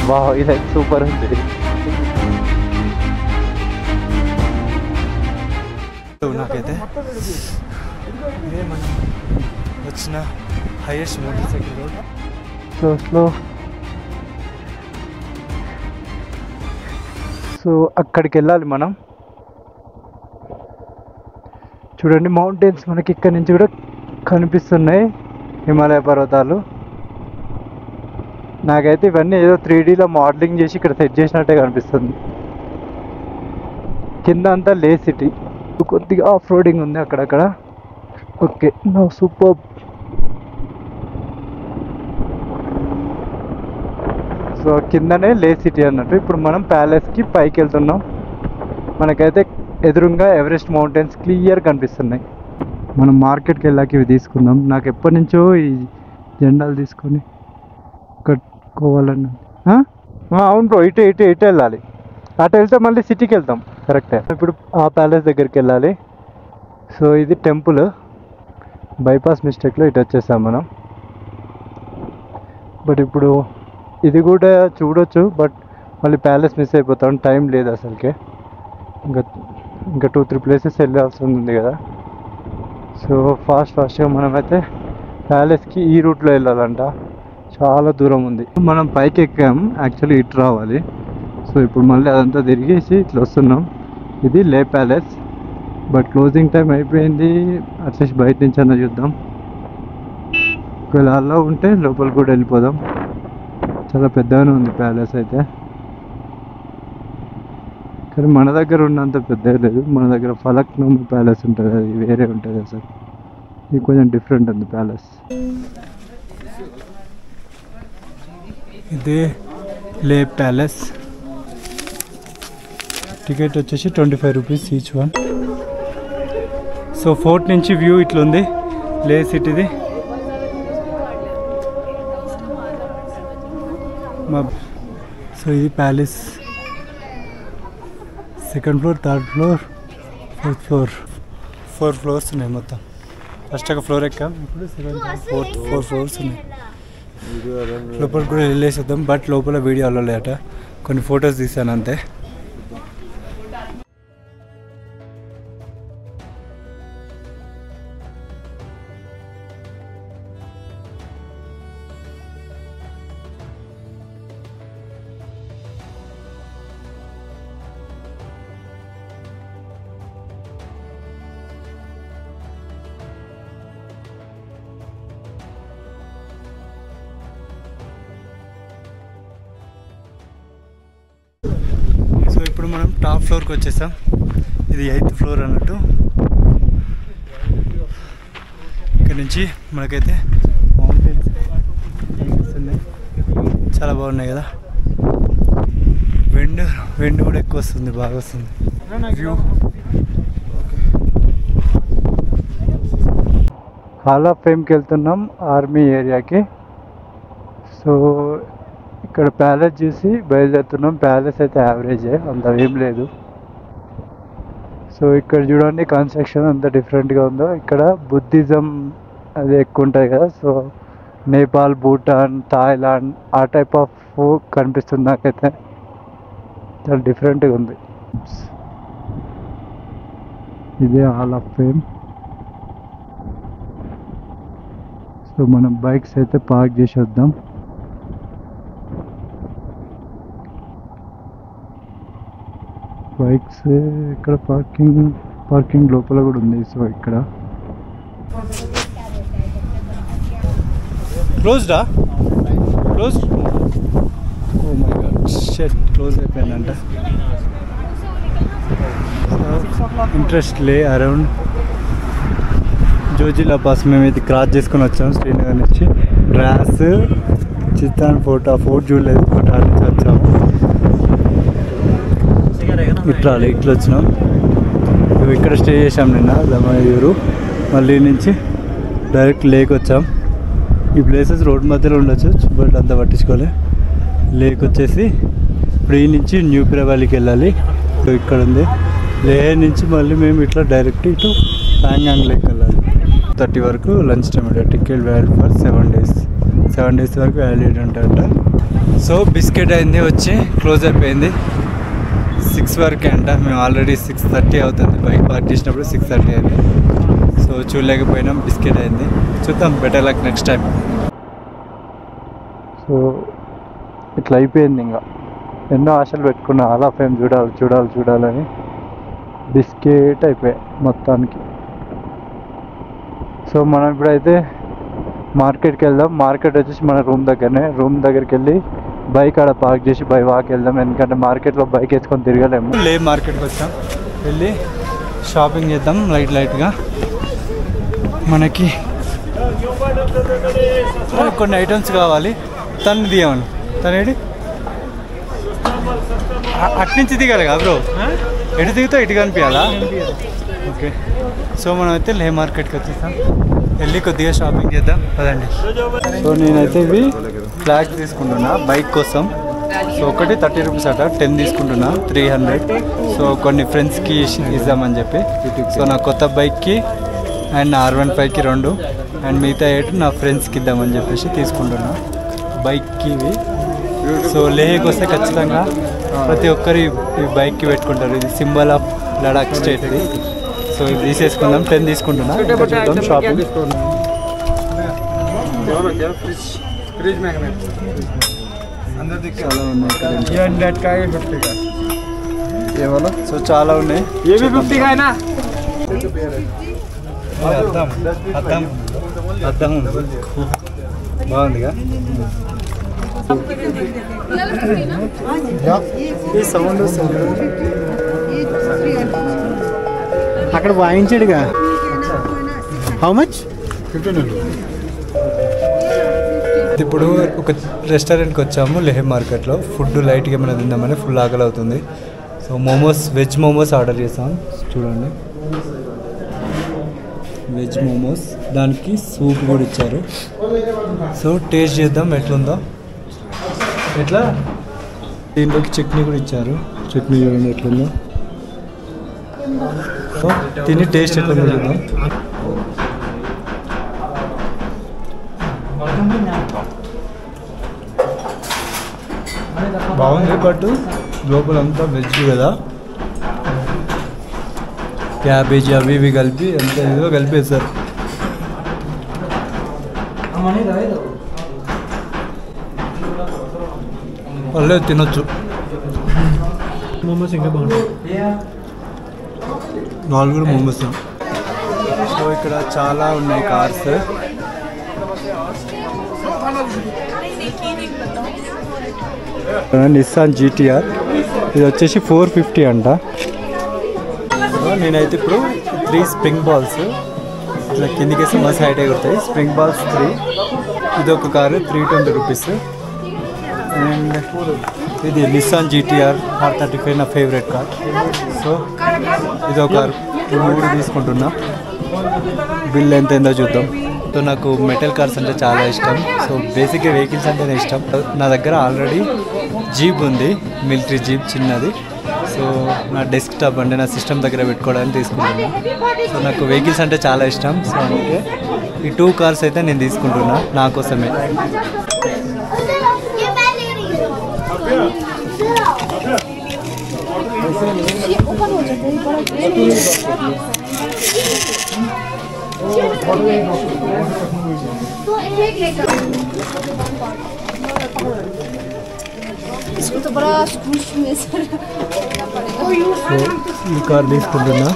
Wow, ఇది super ఉంది. నాకైతే ఇదే మనం వచ్చిన highest motor cycle road. Slow slow. So అక్కడికి వెళ్ళాలి మనం. చూడండి మౌంటైన్స్ మనకి ఇక్కడ నుంచి కూడా కనిపిస్తున్నాయి, హిమాలయ పర్వతాలు. నాకైతే ఇవన్నీ ఏదో 3Dలో మోడలింగ్ చేసి ఇక్కడ సెట్ చేసినట్టే కనిపిస్తుంది. కింద అంతా లే సిటీ, కొద్దిగా ఆఫ్ రోడింగ్ ఉంది అక్కడక్కడ. Okay, no super. సో కిందనే లే సిటీ అన్నట్టు. ఇప్పుడు మనం ప్యాలెస్కి పైకి వెళ్తున్నాం. మనకైతే ఎదురుగా ఎవరెస్ట్ మౌంటైన్స్ క్లియర్ కనిపిస్తున్నాయి. మనం మార్కెట్కి వెళ్ళాక ఇవి తీసుకుందాం. నాకు ఎప్పటి నుంచో ఈ జెండాలు తీసుకొని కట్టుకోవాలని. అవును బ్రో, ఇటు ఇటు ఇటు వెళ్ళాలి. అటు వెళ్తే మళ్ళీ సిటీకి వెళ్తాం. కరెక్టే. ఇప్పుడు ఆ ప్యాలెస్ దగ్గరికి వెళ్ళాలి. సో ఇది టెంపుల్. బైపాస్ మిస్టేక్లో ఇటు వచ్చేసాం మనం. బట్ ఇప్పుడు ఇది కూడా చూడొచ్చు, బట్ మళ్ళీ ప్యాలెస్ మిస్ అయిపోతాం. టైం లేదు అసలుకే. ఇంకా 2-3 ప్లేసెస్ వెళ్ళాల్సి ఉంది కదా. సో ఫాస్ట్గా మనమైతే ప్యాలెస్కి ఈ రూట్లో వెళ్ళాలంట. చాలా దూరం ఉంది. మనం పైకి ఎక్కాం, యాక్చువల్లీ ఇటు రావాలి. సో ఇప్పుడు మళ్ళీ అదంతా తిరిగేసి ఇట్లా వస్తున్నాం. ఇది లే ప్యాలెస్, బట్ క్లోజింగ్ టైం అయిపోయింది. అట్లీస్ట్ బయట నుంచి అన్న చూద్దాం. ఒకవేళ అలా ఉంటే లోపల కూడా వెళ్ళిపోదాం. చాలా పెద్దగానే ఉంది ప్యాలెస్ అయితే, కానీ మన దగ్గర ఉన్నంత పెద్దగా లేదు. మన దగ్గర ఫలక్నుమా ప్యాలెస్ ఉంటుంది, అది వేరే ఉంటుంది అసలు. ఇది కొంచెం డిఫరెంట్ ఉంది ప్యాలెస్. ఇదే లే ప్యాలెస్. టికెట్ వచ్చేసి 25 rupees each one. So fort నుంచి వ్యూ ఇట్లుంది లే సిటీది. సో ఇది palace. 2nd floor, 3rd floor, 4th floor. 4 floors ఉన్నాయి మొత్తం. ఫస్ట్ ఒక ఫ్లోర్ ఎక్కాం, ఇప్పుడు 7th, 4th 4 ఫ్లోర్స్ ఉన్నాయి. లోపల కూడా వెళ్ళేసేద్దాం, బట్ లోపల వీడియో అవ్వలేట. కొన్ని ఫొటోస్ తీసాను అంతే. సో ఇప్పుడు మనం టాప్ ఫ్లోర్కి వచ్చేసాం. ఇది 8th ఫ్లోర్ అన్నట్టు. ఇక్కడ నుంచి మనకైతే మౌంటైన్స్ కనిపిస్తున్నాయి, చాలా బాగున్నాయి కదా. విండ్ కూడా ఎక్కువ వస్తుంది, బాగా వస్తుంది వ్యూ. హాల్ ఆఫ్ ఫేమ్కి వెళ్తున్నాం, ఆర్మీ ఏరియాకి. సో ఇక్కడ ప్యాలెస్ చూసి బయలుదేరుతున్నాం. ప్యాలెస్ అయితే యావరేజే, అంత ఏం లేదు. సో ఇక్కడ చూడండి కన్స్ట్రక్షన్ అంత డిఫరెంట్గా ఉందో. ఇక్కడ బుద్ధిజం అది ఎక్కువ ఉంటుంది కదా. సో నేపాల్, భూటాన్, థాయిలాండ్ ఆ టైప్ ఆఫ్ కనిపిస్తుంది నాకైతే. చాలా డిఫరెంట్గా ఉంది. ఇదే హాల్ ఆఫ్ ఫేమ్. సో మనం బైక్స్ అయితే పార్క్ చేసి వద్దాం. బైక్స్ ఇక్కడ పార్కింగ్ లోపల కూడా ఉంది. సో ఇక్కడ క్లోజ్డా? Close? Oh my god, shut, close అయిపోయిందంట. ఇంట్రెస్ట్ లే అరౌండ్ జోజిలా పాస్ మేము ఇది క్రాస్ చేసుకొని వచ్చాము శ్రీనగర్ నుంచి. డ్రాస్, చిత్తాన్ ఫోర్ట్ చూడలేదు, బట్ ఆ నుంచి వచ్చాము. ఇట్లా వచ్చినాం. ఇక్కడ స్టే చేసాం నిన్న దమయూరు. మళ్ళీ నుంచి డైరెక్ట్ లేక్ వచ్చాం. ఈ ప్లేసెస్ రోడ్ మధ్యలో ఉండొచ్చు, బట్ అంతా పట్టించుకోలే. లేక్ వచ్చేసి ఇప్పుడు ఈ నుంచి న్యూపిరా వ్యాలీకి వెళ్ళాలి. ఇక్కడ ఉంది. లే నుంచి మళ్ళీ మేము ఇట్లా డైరెక్ట్ ఇటు ప్యాంగాంగ్ లేక్ వెళ్ళాలి. 30 వరకు lunch time. Ticket valid for 7 days. 7 days వరకు వ్యాలిడ్ అంట. సో బిస్కెట్ అయింది వచ్చి క్లోజ్ అయిపోయింది 6 వరకే అంట. మేము ఆల్రెడీ 6:30 అవుతుంది బైక్ పార్క్ చేసినప్పుడు 6:30 అయింది. సో చూడలేకపోయినాం, బిస్కెట్ అయింది. చూద్దాం, better luck next time. So ఇట్లా అయిపోయింది. ఇంకా ఎన్నో ఆశలు పెట్టుకున్నా అలా ఫేమ్ చూడాలని బిస్కెట్ అయిపోయాయి మొత్తానికి. సో మనం ఇప్పుడైతే మార్కెట్కి వెళ్దాం. మార్కెట్ వచ్చేసి మన రూమ్ దగ్గరికి వెళ్ళి బైక్ ఆడ పార్క్ చేసి బై వాక్ వెళ్దాం. ఎందుకంటే మార్కెట్లో బైక్ వేసుకొని తిరగలేము. మార్కెట్కి వచ్చాం, వెళ్ళి షాపింగ్ చేద్దాం లైట్గా. మనకి కొన్ని ఐటమ్స్ కావాలి. తను దిగమను, తనేడి అట్నుంచి దిగాలి కదా బ్రో, ఎటు దిగుతావు ఇటు కనిపించాలా? ఓకే. సో మనం అయితే లే మార్కెట్కి వచ్చేస్తాం, వెళ్ళి కొద్దిగా షాపింగ్ చేద్దాం పదండి. సో నేనైతే ఇవి ఫ్లాగ్ తీసుకుంటున్నా బైక్ కోసం. సో ఒకటి 30 రూపీస్ అట, 10 తీసుకుంటున్నా 300. సో కొన్ని ఫ్రెండ్స్కి ఇద్దామని చెప్పి. సో నా కొత్త బైక్కి అండ్ నా R15కి 2 అండ్ మిగతా 8 నా ఫ్రెండ్స్కి ఇద్దామని చెప్పేసి తీసుకుంటున్నా బైక్కి ఇవి. సో లేహ్కి వస్తే ఖచ్చితంగా ప్రతి ఒక్కరు ఈ బైక్కి పెట్టుకుంటారు. ఇది సింబల్ ఆఫ్ లడాక్ స్టేట్ది. సో ఇది తీసేసుకుందాం, 10 తీసుకుంటున్నా. చూద్దాం షాపింగ్. చాలా ఉన్నాయి, సో చాలా ఉన్నాయి. అద్దం బాగుందిగా. ఈ సౌండ్ అక్కడ వాయించాడుగా. How much? 1500. ఇప్పుడు ఒక రెస్టారెంట్కి వచ్చాము లేహ్ మార్కెట్లో. ఫుడ్ లైట్గా ఏమైనా తిందామని ఫుల్ ఆకలి అవుతుంది. So momos, veg momos order చేసాం. చూడండి, వెజ్ మోమోస్, దానికి సూప్ కూడా ఇచ్చారు. సో టేస్ట్ చేద్దాం ఎట్లుందో. ఎట్లా దీంట్లోకి చట్నీ కూడా ఇచ్చారు. చట్నీ చూడండి ఎట్లుందో. సో తిని టేస్ట్ ఎట్లుందో చూద్దాం. బాగుంది, బట్ లోపలంతా వెజ్ కదా, క్యాబేజీ అవి ఇవి కలిపి అంత ఏదో కలిపేస్తారు. పర్లేదు, తినొచ్చు. మోమోస్ ఇంకా బాగుంటుంది. 4 మోమోస్. సో ఇక్కడ చాలా ఉన్నాయి కార్స్. నిస్సాన్ GTR, ఇది వచ్చేసి 450 అంట. నేనైతే ఇప్పుడు 3 స్ప్రింగ్ బాల్స్ ఇట్లా కిందికేసి మస్తు హైట్ ఎగురుతాయి. Spring balls 3. ఇది ఒక కారు 320 రూపీస్. అండ్ ఇది నిస్సాన్ GTR R35 నా ఫేవరెట్ కార్. సో ఇది ఒక కారు, 3 తీసుకుంటున్నా. బిల్ ఎంత అయిందో చూద్దాం. సో నాకు మెటల్ కార్స్ అంటే చాలా ఇష్టం. సో బేసిక్గా వెహికల్స్ అంటేనే ఇష్టం. నా దగ్గర ఆల్రెడీ జీప్ ఉంది, మిలిటరీ జీప్ చిన్నది. సో నా డెస్క్టాప్ అంటే నా సిస్టమ్ దగ్గర పెట్టుకోవడానికి తీసుకుంటున్నా. సో నాకు వెహికల్స్ అంటే చాలా ఇష్టం. సో అందుకే ఈ 2 కార్స్ అయితే నేను తీసుకుంటున్నా నా కోసమే. ఈ కార్ తీసుకుంటున్నా.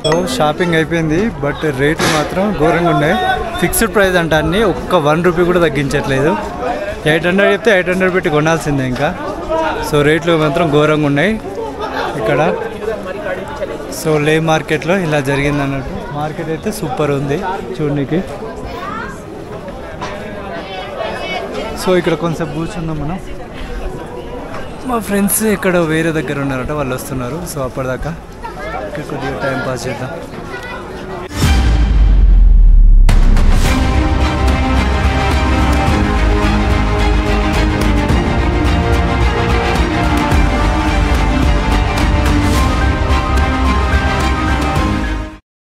సో షాపింగ్ అయిపోయింది, బట్ రేట్లు మాత్రం ఘోరంగా ఉన్నాయి. ఫిక్స్డ్ ప్రైస్ అంటే అన్నీ ఒక్క 1 రూపీ కూడా తగ్గించట్లేదు. 800 చెప్తే 800 పెట్టి కొనాల్సిందే ఇంకా. సో రేట్లు మాత్రం ఘోరంగా ఉన్నాయి ఇక్కడ. సో లే మార్కెట్లో ఇలా జరిగింది అన్నట్టు. మార్కెట్ అయితే సూపర్ ఉంది చూడడానికి. సో ఇక్కడ కొంచెం కూర్చుందాం మనం. మా ఫ్రెండ్స్ ఇక్కడ వేరే దగ్గర ఉన్నారట, వాళ్ళు వస్తున్నారు. సో అప్పటిదాకా ఇక్కడ కొద్దిగా టైం పాస్ చేద్దాం.